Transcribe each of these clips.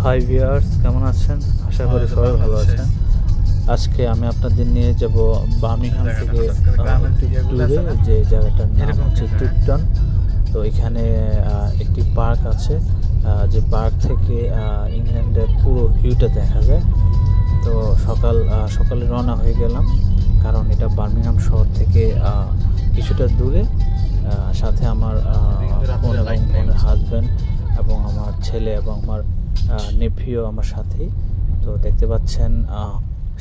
Hi viewers, কেমন আছেন? আশা করি সবাই ভালো আছেন। আজকে আমি আপনাদের নিয়ে যাব বার্মিংহাম থেকে ট্যুরে, যে জায়গাটার নাম হচ্ছে টিপটন। তো এখানে একটি পার্ক আছে, যে পার্ক থেকে ইংল্যান্ডের পুরো ভিউটা দেখা যায়। তো সকালে রওনা হয়ে গেলাম, কারণ এটা বার্মিংহাম শহর থেকে কিছুটা দূরে। সাথে আমার বোন এবং বোনের হাজব্যান্ড এবং আমার ছেলে এবং আমার নেফিও আমার সাথে। তো দেখতে পাচ্ছেন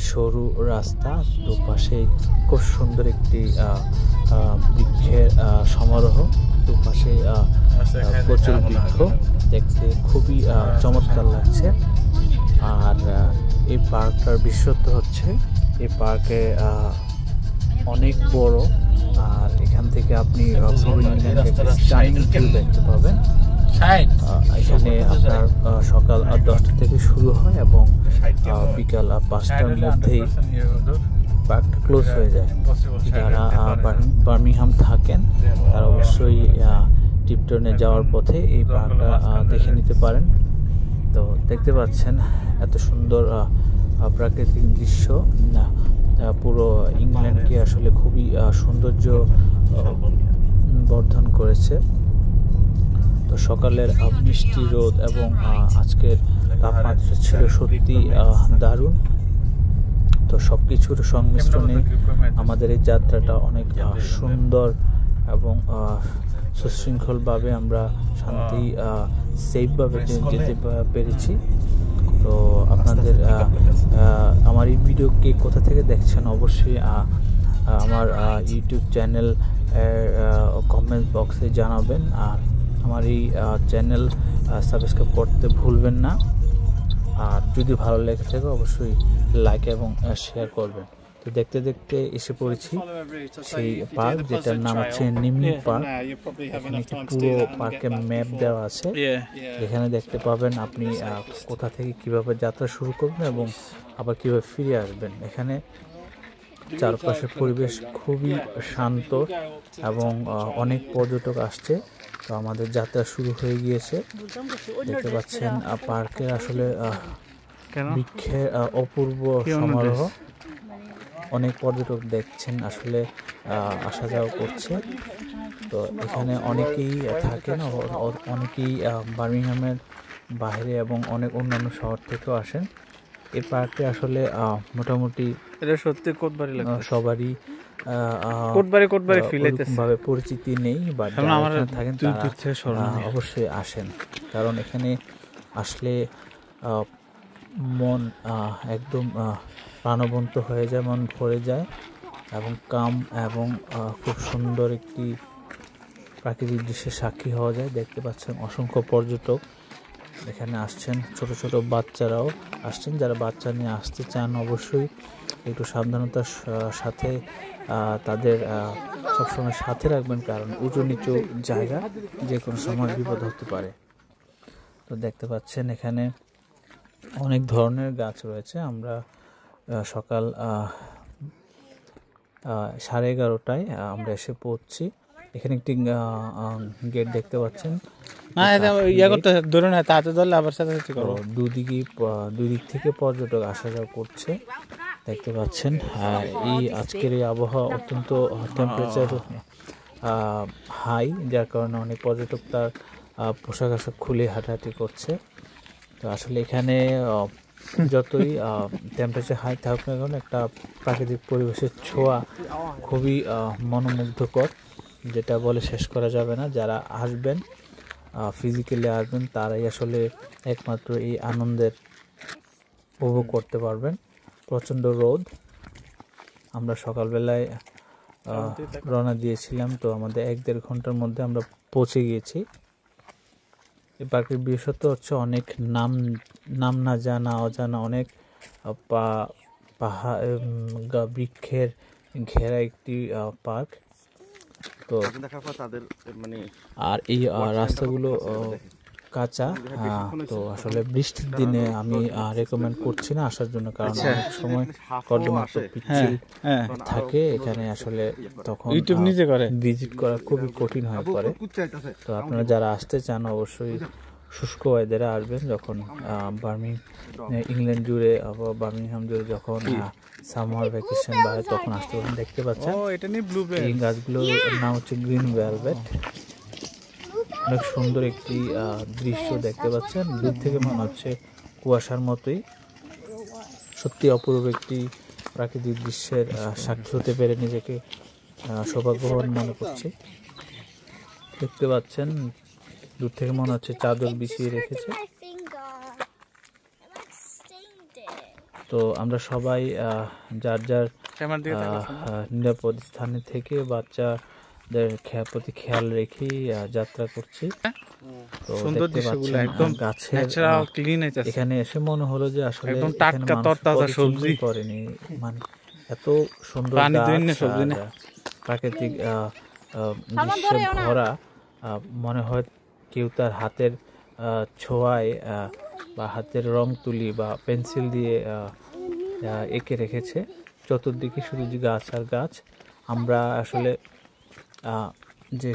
সরু রাস্তা, দুপাশে খুব সুন্দর একটি বৃক্ষের সমারোহ, দুপাশে প্রচুর বৃক্ষ, দেখতে খুবই চমৎকার লাগছে। আর এই পার্কটার বিশেষত্ব হচ্ছে এই পার্কে অনেক বড়, আর এখান থেকে আপনি দেখতে পাবেন। এখানে আপনার সকাল 10টা থেকে শুরু হয় এবং বিকাল 5টার মধ্যেই পার্কটা ক্লোজ হয়ে যায়। যারা বার্মিংহাম থাকেন তারা অবশ্যই টিপটনে যাওয়ার পথে এই পার্কটা দেখে নিতে পারেন। তো দেখতে পাচ্ছেন এত সুন্দর প্রাকৃতিক দৃশ্য, পুরো ইংল্যান্ডকে আসলে খুবই সৌন্দর্য বর্ধন করেছে। তো সকালের মিষ্টি রোদ এবং আজকের তাপমাত্রা ছিল সত্যি দারুণ। তো সব কিছুর সংমিশ্রণে আমাদের এই যাত্রাটা অনেক সুন্দর এবং সুশৃঙ্খলভাবে আমরা শান্তি সেফভাবে যেতে পেরেছি। তো আপনাদের আমার এই ভিডিও কে কোথা থেকে দেখছেন অবশ্যই আমার ইউটিউব চ্যানেল কমেন্ট বক্সে জানাবেন। আর আমার এই চ্যানেল সাবস্ক্রাইব করতে ভুলবেন না। আর যদি ভালো লেগে থাকে অবশ্যই লাইক এবং শেয়ার করবেন। তো দেখতে দেখতে এসে পড়েছি সেই পার্ক, যেটার নাম হচ্ছে নিমি পার্ক। এখানে পুরো পার্কের ম্যাপ দেওয়া আছে, এখানে দেখতে পাবেন আপনি কোথা থেকে কিভাবে যাত্রা শুরু করবেন এবং আবার কিভাবে ফিরে আসবেন। এখানে চারপাশের পরিবেশ খুবই শান্ত এবং অনেক পর্যটক আসছে। তো আমাদের যাত্রা শুরু হয়ে গিয়েছে। দেখতে পাচ্ছেন পার্কের আসলে বৃক্ষের অপূর্ব সমারোহ, অনেক পর্যটক দেখছেন আসলে আসা যাওয়া করছে। তো এখানে অনেকেই থাকেন, অনেকেই বার্মিংহামের বাইরে এবং অনেক অন্যান্য শহর থেকেও আসেন। এই পার্কটি আসলে মোটামুটি এটা সত্যি কোটবাড়ি লাগে, সবারই ভাবে পরিচিতি নেই, বা থাকেন তারা অবশ্যই আসেন, কারণ এখানে আসলে মন একদম প্রাণবন্ত হয়ে যায়, মন ভরে যায় এবং কাম এবং খুব সুন্দর একটি প্রাকৃতিক দৃশ্যের সাক্ষী হওয়া যায়। দেখতে পাচ্ছেন অসংখ্য পর্যটক এখানে আসছেন, ছোট ছোট বাচ্চারাও আসছেন। যারা বাচ্চা নিয়ে আসতে চান অবশ্যই একটু সাবধানতার সাথে তাদের সবসময় সাথে রাখবেন, কারণ উঁচু নিচু জায়গা, যে কোনো সময় বিপদ হতে পারে। তো দেখতে পাচ্ছেন এখানে অনেক ধরনের গাছ রয়েছে। আমরা সকাল 11:30টায় আমরা এসে পৌঁছছি। এখানে একটি গেট দেখতে পাচ্ছেন, দুই দিক থেকে পর্যটক আসা যাওয়া করছে। দেখতে পাচ্ছেন এই আজকের এই আবহাওয়া অত্যন্ত টেম্পারেচার হাই, যার কারণে অনেক পর্যটক তার পোশাক আশাক খুলে হাঁটাহাঁটি করছে। তো আসলে এখানে যতই টেম্পারেচার হাই থাকুক না কেন, একটা প্রাকৃতিক পরিবেশের ছোঁয়া খুবই মনোমুগ্ধকর, যেটা বলে শেষ করা যাবে না। যারা আসবেন ফিজিক্যালি আসবেন তারাই আসলে একমাত্র এই আনন্দের উপভোগ করতে পারবেন। প্রচণ্ড রোদ, আমরা সকালবেলায় রওনা দিয়েছিলাম, তো আমাদের 1-1.5 ঘন্টার মধ্যে আমরা পৌঁছে গিয়েছি। এই পার্কের বিশেষত্ব হচ্ছে অনেক নাম না জানা অজানা অনেক পাহাড় বৃক্ষের ঘেরা একটি পার্ক। তো আর এই রাস্তাগুলো কাঁচা, তো আসলে বৃষ্টির দিনে আমি রেকমেন্ড করছি না আসার জন্য, কারণ অনেক সময় কর্দমাক্ত পিচ্ছিল থাকে এখানে, আসলে তখন ভিজিট করা খুবই কঠিন হয়ে পড়ে। তো আপনারা যারা আসতে চান অবশ্যই শুষ্ক ওয়েদারে আসবেন, যখন ইংল্যান্ড জুড়ে বা বার্মিংহাম জুড়ে যখন সামার ভ্যাকেশন বাড়ে তখন আসতে পারেন। দেখতে পাচ্ছেন এই গাছগুলোর নাম হচ্ছে গ্রিন ভেলভেট। অনেক সুন্দর একটি দৃশ্য দেখতে পাচ্ছেন, দূর থেকে মনে হচ্ছে কুয়াশার মতোই। সত্যি অপূর্ব একটি প্রাকৃতিক দৃশ্যের সাক্ষী হতে পেরে নিজেকে সৌভাগ্যবান মনে করছি। দেখতে পাচ্ছেন দূর থেকে মনে হচ্ছে চাদর বিছিয়ে রেখেছে। তো আমরা সবাই যার যার নিরাপদ স্থানে থেকে বাচ্চাদের প্রতি খেয়াল রেখেই যাত্রা করছি। তো দেখতে পাচ্ছেন গাছের এখানে এসে মনে হলো যে আসলে সবজি করেনি, মানে এত সুন্দর প্রাকৃতিক দৃশ্যে ভরা। মনে হয় কেউ তার হাতের ছোঁয়ায় বা হাতের রং তুলি বা পেন্সিল দিয়ে এঁকে রেখেছে। চতুর্দিকে শুধু যে গাছ আর গাছ। আমরা আসলে যে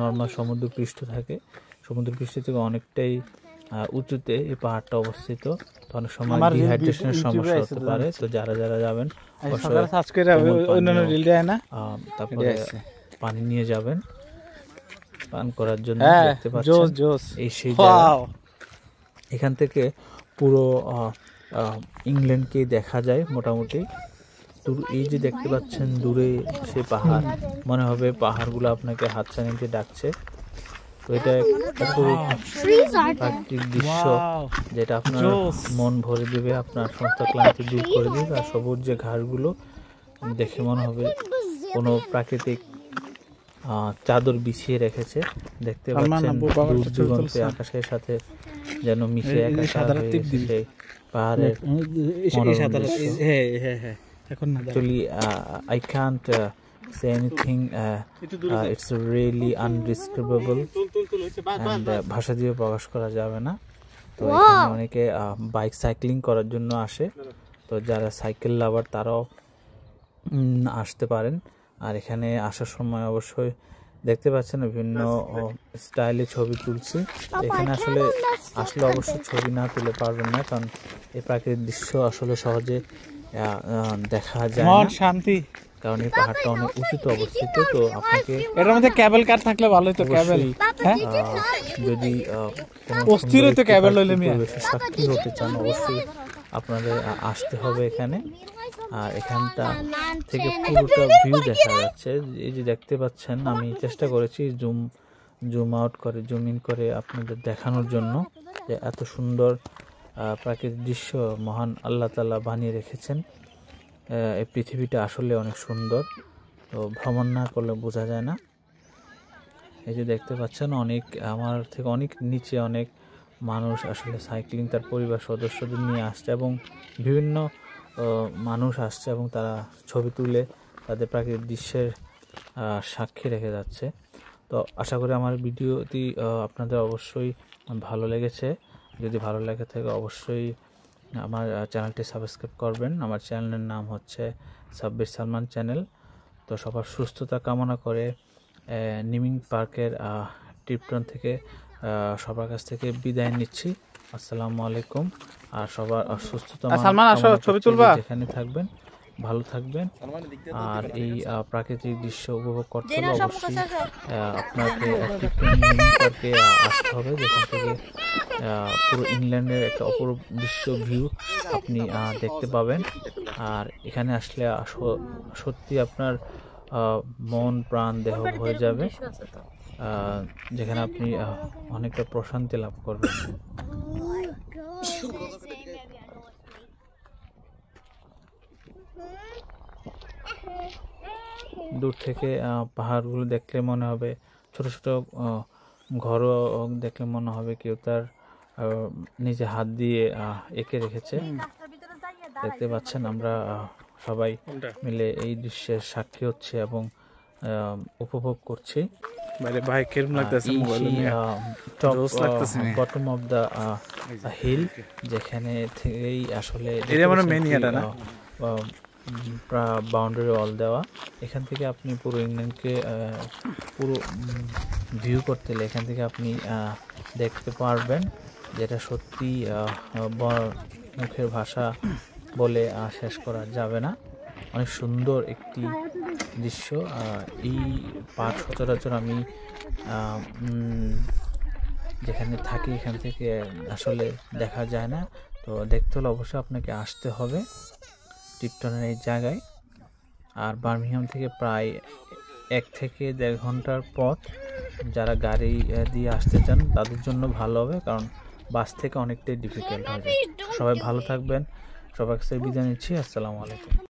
নর্মাল সমুদ্রপৃষ্ঠ থাকে, সমুদ্রপৃষ্ঠ থেকে অনেকটাই উঁচুতে এই পাহাড়টা অবস্থিত। অনেক সময় ডিহাইড্রেশনের সমস্যা হতে পারে। তো যারা যারা যাবেন তারপরে পানি নিয়ে যাবেন পান করার জন্য। দেখতে পাচ্ছেন এই সেই জায়গা। এখান থেকে পুরো ইংল্যান্ডকে দেখা যায় মোটামুটি। এই যে দেখতে পাচ্ছেন দূরে সে পাহাড়, মনে হবে পাহাড়গুলো আপনাকে হাতছানিতে ডাকছে। তো এটা একটা প্রাকৃতিক দৃশ্য যেটা আপনার মন ভরে দেবে, আপনার সমস্ত ক্লান্তি দূর করে দেবে। আর সবুজ যে ঘাসগুলো দেখে মনে হবে কোনো প্রাকৃতিক চাদর বিছিয়ে রেখেছে। দেখতে পাচ্ছেন দূর দিগন্তে আকাশের সাথে যেন মিশে একাকার হয়ে গেছে সেই পাহাড়ের Actually, I can't say anything. It's really undescribable and ভাষা দিয়ে প্রকাশ করা যাবে না। তো এখানে অনেকে বাইক সাইক্লিং করার জন্য আসে। তো যারা সাইকেল লাভার তারাও আসতে পারেন। আর এখানে আসার সময় অবশ্যই দেখতে পাচ্ছেন বিভিন্ন স্টাইলে ছবি তুলছি। এখানে আসলে অবশ্যই ছবি না তুলে পারবেন না, কারণ এই প্রাকৃতিক দৃশ্য আসলে সহজে দেখা যায় না, শান্তি, কারণ এই পাহাড়টা অনেক উঁচুতে অবস্থিত। তো আপনাকে এটার মধ্যে কেবল কার থাকলে ভালো হতো। কেবল যদি সাক্ষী হতে চান অবশ্যই আপনাদের আসতে হবে এখানে। আর এখানটা থেকে পুরোটা ভিউ দেখা যাচ্ছে। এই যে দেখতে পাচ্ছেন, আমি চেষ্টা করেছি জুম আউট করে জুম ইন করে আপনাদের দেখানোর জন্য যে এত সুন্দর প্রাকৃতিক দৃশ্য মহান আল্লাহ তাআলা বানিয়ে রেখেছেন। এই পৃথিবীটা আসলে অনেক সুন্দর, তো ভ্রমণ না করলে বোঝা যায় না। এই যে দেখতে পাচ্ছেন আমার থেকে অনেক নিচে অনেক মানুষ আসলে সাইক্লিং তার পরিবার সদস্যদের নিয়ে আসছে এবং বিভিন্ন মানুষ আসছে এবং তারা ছবি তুলে তাদের প্রাকৃতিক দৃশ্যের সাক্ষী রেখে যাচ্ছে। তো আশা করি আমার ভিডিওটি আপনাদের অবশ্যই ভালো লেগেছে। যদি ভালো লেগে থাকে অবশ্যই আমার চ্যানেলটি সাবস্ক্রাইব করবেন। আমার চ্যানেলের নাম হচ্ছে সাব্বির সালমান চ্যানেল। তো সবার সুস্থতা কামনা করে নিমিং পার্কের টিপটন থেকে সবার কাছ থেকে বিদায় নিচ্ছি। আসসালামু আলাইকুম। আর সবার সুস্থতা যেখানে থাকবেন ভালো থাকবেন। আর এই প্রাকৃতিক দৃশ্য উপভোগ করতে হলে অবশ্যই আপনাকে টিপটন নিমিং পার্কে আসতে হবে, যেখান থেকে পুরো ইংল্যান্ডের একটা অপরূপ দৃশ্য ভিউ আপনি দেখতে পাবেন। আর এখানে আসলে সত্যি আপনার মন প্রাণ দেহ ভরে যাবে, যেখানে আপনি অনেকটা প্রশান্তি লাভ করবেন। দূর থেকে পাহাড়গুলো দেখলে মনে হবে ছোট ছোট ঘরও দেখলে মনে হবে কেউ তার নিজে হাত দিয়ে এঁকে রেখেছে। দেখতে পাচ্ছেন আমরা সবাই মিলে এই দৃশ্যের সাক্ষী হচ্ছে এবং উপভোগ করছি। বটম অফ দ্য হিল, যেখানে থেকেই আসলে বাউন্ডারি ওয়াল দেওয়া। এখান থেকে আপনি পুরো ইংল্যান্ডকে পুরো ভিউ করতে হলে এখান থেকে আপনি দেখতে পারবেন, যেটা সত্যি মুখের ভাষা বলে শেষ করা যাবে না। অনেক সুন্দর একটি দৃশ্য। এই পার্ক সচরাচর আমি যেখানে থাকি এখান থেকে আসলে দেখা যায় না। তো দেখতে হলে অবশ্যই আপনাকে আসতে হবে টিপটনের এই জায়গায়। আর বার্মিংহাম থেকে প্রায় 1 থেকে 1.5 ঘন্টার পথ। যারা গাড়ি দিয়ে আসতে চান তাদের জন্য ভালো হবে, কারণ বাস থেকে অনেকটাই ডিফিকাল্ট হয়ে যায়। সবাই ভালো থাকবেন, সবার কাছে বিদায় নিচ্ছি। আসসালামু আলাইকুম।